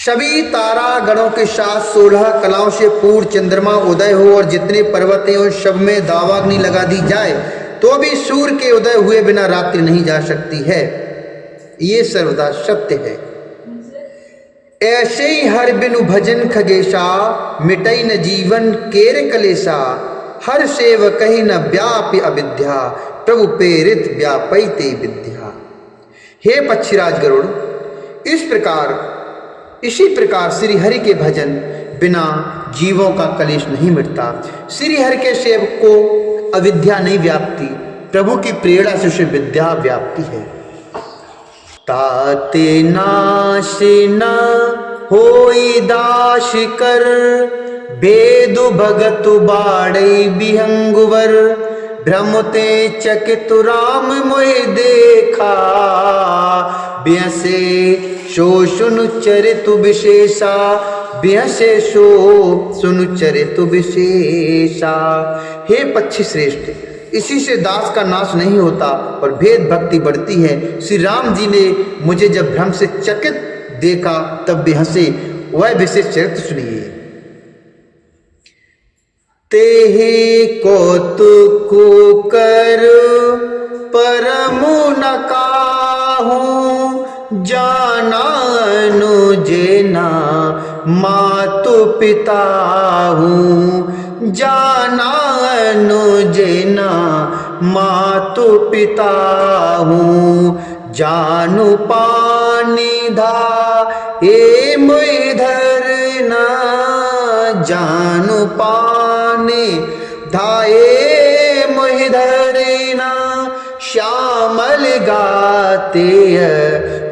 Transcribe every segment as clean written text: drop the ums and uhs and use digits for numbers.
सभी तारा गणों के साथ 16 कलाओं से पूर्ण चंद्रमा उदय हो और जितने पर्वत हैं उन सब में दावाग्नि लगा दी जाए तो भी सूर्य के उदय हुए बिना रात्रि नहीं जा सकती है। ये सर्वदा सत्य है। ऐसे ही हर बिनु भजन खगेशा मिटई न जीवन केर कलेसा हर सेव कही न व्यापी अविद्या प्रभु प्रेरित व्यापई ते विद्या। हे पक्षीराज गरुड़, इसी प्रकार श्री हरि के भजन बिना जीवों का कलेश नहीं मिटता। श्री हरि के सेवक को अविद्या नहीं व्यापती, प्रभु की प्रेरणा से उसे विद्या व्याप्ति है। ताते नाश न होई दाश कर बेदु भगत बाड़ई बिहंगुवर भ्रमते चकित राम मोहि देखा ब्यसे शो सुनु चरितु विशेषा ब्यसे शो सुनु चरितु विशेषा। हे पक्षी श्रेष्ठ, इसी से दास का नाश नहीं होता और भेद भक्ति बढ़ती है। श्री राम जी ने मुझे जब भ्रम से चकित देखा तब भी हंसे, वह विशेष चरित्र सुनिए। तेहि कौतुक कर परमु न काहू जाना अनुजेना मातु पिता हूँ जाना अनुजेना मातु पिता हूँ जानू पानी धा ए मोहि धरना जानू पानी धाए मोहि धरना श्यामल गाते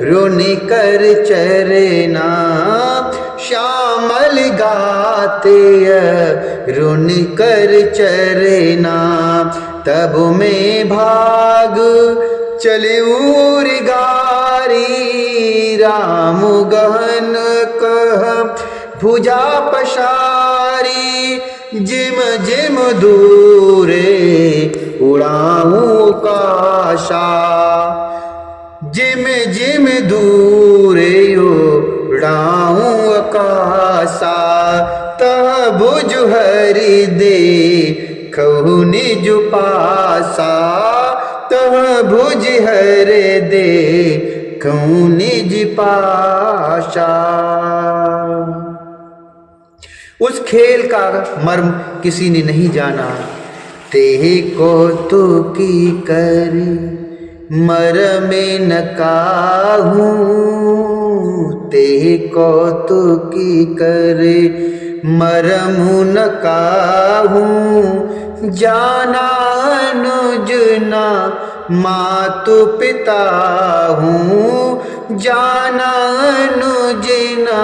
रुनि कर चरना श्यामल गाते रुनि कर चरना। तब में भाग चले उर गारी राम गहन कह भुजा पसारी जिम जिम दूरे उड़ाऊं काशा जिम जिम दूरे उड़ाऊं आकाशा तह भुज हरि दे कहु निज पासा तह भुज हरि दे कहु निज पासा। उस खेल का मर्म किसी ने नहीं जाना। तेहि कौतुकी करी मरमे न काहू तेहि कौतुकी करे मरमु न काहू जाना अनुजना मातु पिता हूँ जाना अनुजना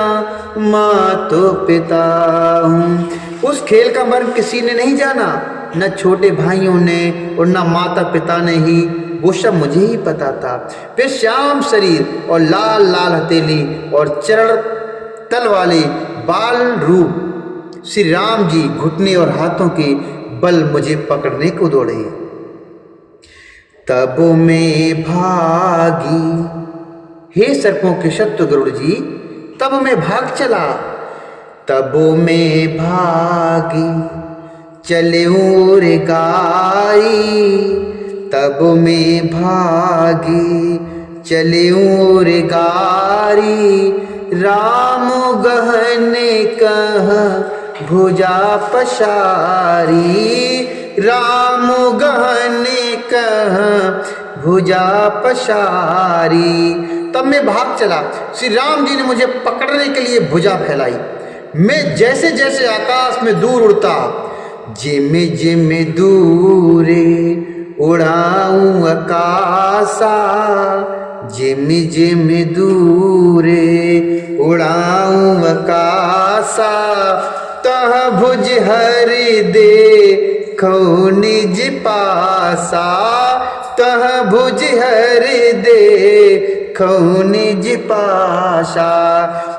मातु पिता हूँ। उस खेल का मर्म किसी ने नहीं जाना, न छोटे भाइयों ने और न माता पिता ने ही, वो सब मुझे ही पता था। वे श्याम शरीर और लाल लाल हथेली और चरण तल वाले बाल रूप श्री राम जी घुटने और हाथों के बल मुझे पकड़ने को दौड़े। तब मैं भागी, हे सर्पों के शत्रु गरुड़ जी, तब मैं भाग चला। तब मैं भागी चले और गाई तब मैं भागी चले और गारी राम गहने कह भुजा पसारी राम गहने कह भुजा पसारी। तब मैं भाग चला। श्री राम जी ने मुझे पकड़ने के लिए भुजा फैलाई। मैं जैसे जैसे आकाश में दूर उड़ता, जिमे जिमे दूरे उड़ाऊं आकाशा जिमे जिमे दूरे उड़ाऊं आकाशा तह भुज हरि दे खो निज पासा तह भुज हरि दे खो निज पासा।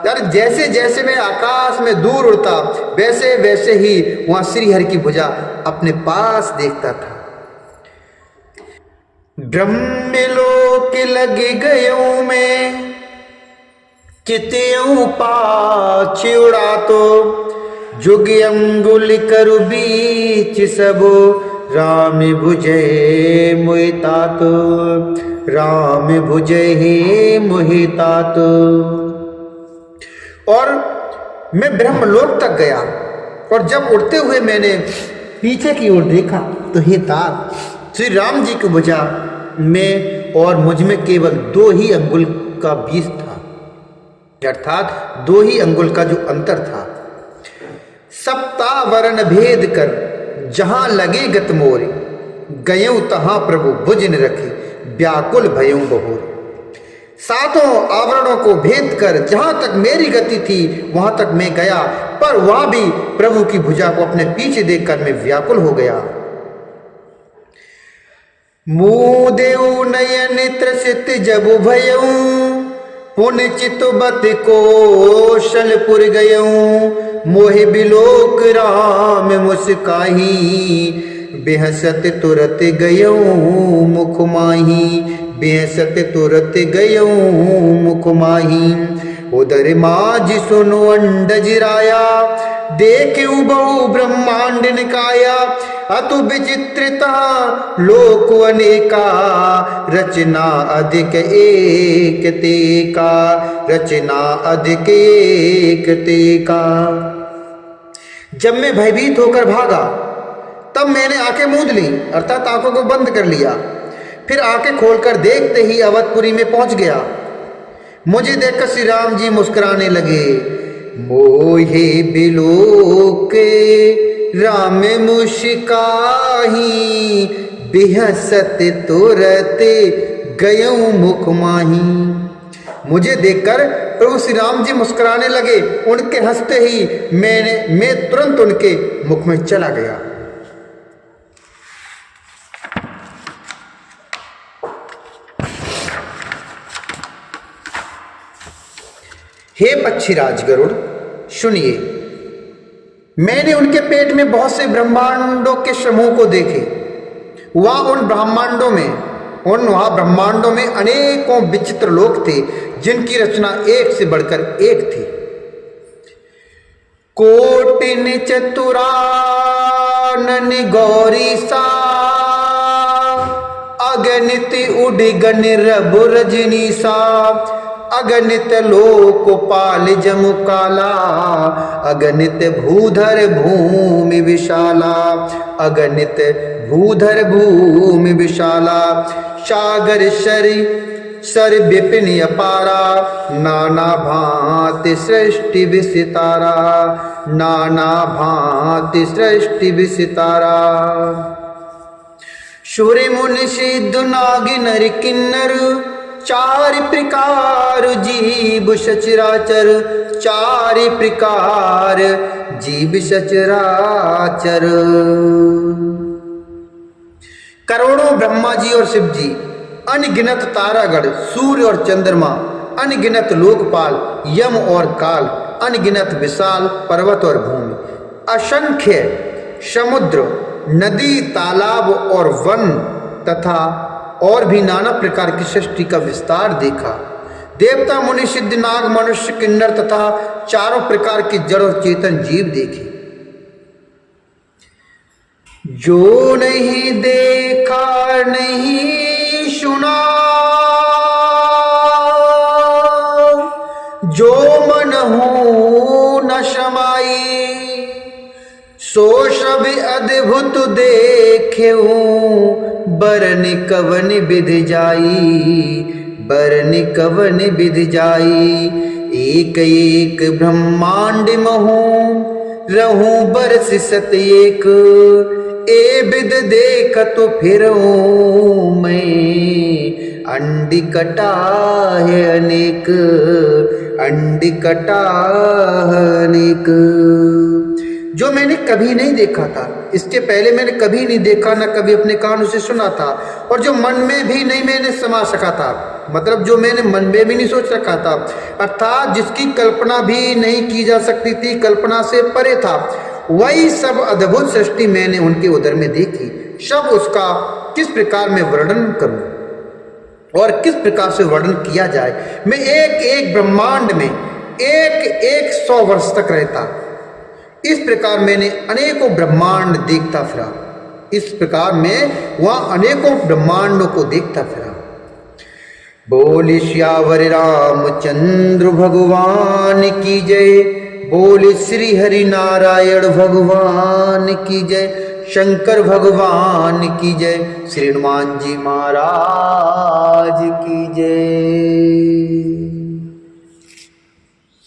यार जैसे जैसे मैं आकाश में दूर उड़ता वैसे वैसे ही वहां श्री हरि की भुजा अपने पास देखता था। ब्रह्मलोक लग गयो में कित्यु पाछ उड़ा तो जुग अंगुल करु बीच सबो राम भुजय मोहितात राम भुजय मोहितात। और मैं ब्रह्मलोक तक गया और जब उड़ते हुए मैंने पीछे की ओर देखा तो हे तात, श्री राम जी की भुजा में और मुझ में केवल 2 ही अंगुल का बीच था, अर्थात 2 ही अंगुल का जो अंतर था। सप्तावरण भेद कर जहां लगे गत मोरे, गयऊ तहां प्रभु भुज न रखे व्याकुल भयऊ बहोर। 7 आवरणों को भेद कर जहां तक मेरी गति थी वहां तक मैं गया, पर वहां भी प्रभु की भुजा को अपने पीछे देखकर मैं व्याकुल हो गया। मुँह देऊ नयन त्रसित जबु भयऊ, पुन चितबत कौशलपुर गयऊ। मोहि बिलोक राम मुस्काही, बेहसत तुरत गयऊ मुख माही। बेहसत तुरत गयऊ मुख माही। उदर माज सुनो अंडज राया, देखिउ बहु ब्रह्मांड निकाया। अतु विचित्रता लोक अनेका, रचना अधिक एक तेका। रचना अधिक एक तेका। जब मैं भयभीत होकर भागा तब मैंने आंखें मूंद ली, अर्थात आंखों को बंद कर लिया। फिर आंखें खोलकर देखते ही अवधपुरी में पहुंच गया। मुझे देखकर श्री राम जी मुस्कुराने लगे। मोहे बिलोक राम मुस्काही, बिहसत तुरत गयऊ मुख माही। मुझे देखकर प्रभु श्री राम जी मुस्कुराने लगे। उनके हंसते ही मैं तुरंत उनके मुख में चला गया। हे पक्षीराज गरुड़, सुनिए, मैंने उनके पेट में बहुत से ब्रह्मांडों के समूह को देखे। वहां ब्रह्मांडों में अनेकों विचित्र लोक थे, जिनकी रचना एक से बढ़कर एक थी। कोटिन चतुरानन गौरी सा, अगणित उडगन रबु रजनी सा। अगणित लोकपाल जमु काला, अगणित भूधर भूमि विशाला। अगणित भूधर भूमि विशाला। सागर सर विपिन अपारा, नाना भांति सृष्टि विसितारा। नाना भांति सृष्टि विसितारा। सूर्य मुनि सिद्ध नाग नर किन्नर, 4 प्रकार जीव सचराचर। 4 प्रकार जीव सचराचर। करोड़ों ब्रह्मा जी और शिव जी, अनगिनत तारागण, सूर्य और चंद्रमा, अनगिनत लोकपाल, यम और काल, अनगिनत विशाल पर्वत और भूमि, असंख्य समुद्र, नदी, तालाब और वन तथा और भी नाना प्रकार की सृष्टि का विस्तार देखा। देवता, मुनि, सिद्ध, नाग, मनुष्य, किन्नर तथा 4 प्रकार की जड़ और चेतन जीव देखे। जो नहीं देखा नहीं सुना, जो मन हो न समाई। सो सब अद्भुत देखेऊ, बरन कवन विध जाई। बरन कवन विध जाई। एक एक ब्रह्मांड महू, रहूं बरस सत एक। ए विध देख तो फिर मैं, अंडी कटा है अनेक। अंडी कटा है अनेक। जो मैंने कभी नहीं देखा था, इसके पहले मैंने कभी नहीं देखा, न कभी अपने कानों से सुना था, और जो मन में भी नहीं मैंने समा सका था, मतलब जो मैंने मन में भी नहीं सोच रखा था, अर्थात जिसकी कल्पना भी नहीं की जा सकती थी, कल्पना से परे था, वही सब अद्भुत सृष्टि मैंने उनके उदर में देखी। सब उसका किस प्रकार मैं वर्णन करूं। और किस प्रकार से वर्णन किया जाए। मैं एक एक ब्रह्मांड में एक एक 100 वर्ष तक रहता। इस प्रकार मैंने अनेकों ब्रह्मांड देखता फिरा। इस प्रकार मैं वहां अनेकों ब्रह्मांडों को देखता फिरा। बोले श्यावर रामचंद्र भगवान की जय। बोले श्री हरि नारायण भगवान की जय। शंकर भगवान की जय। श्री हनुमान जी महाराज की जय।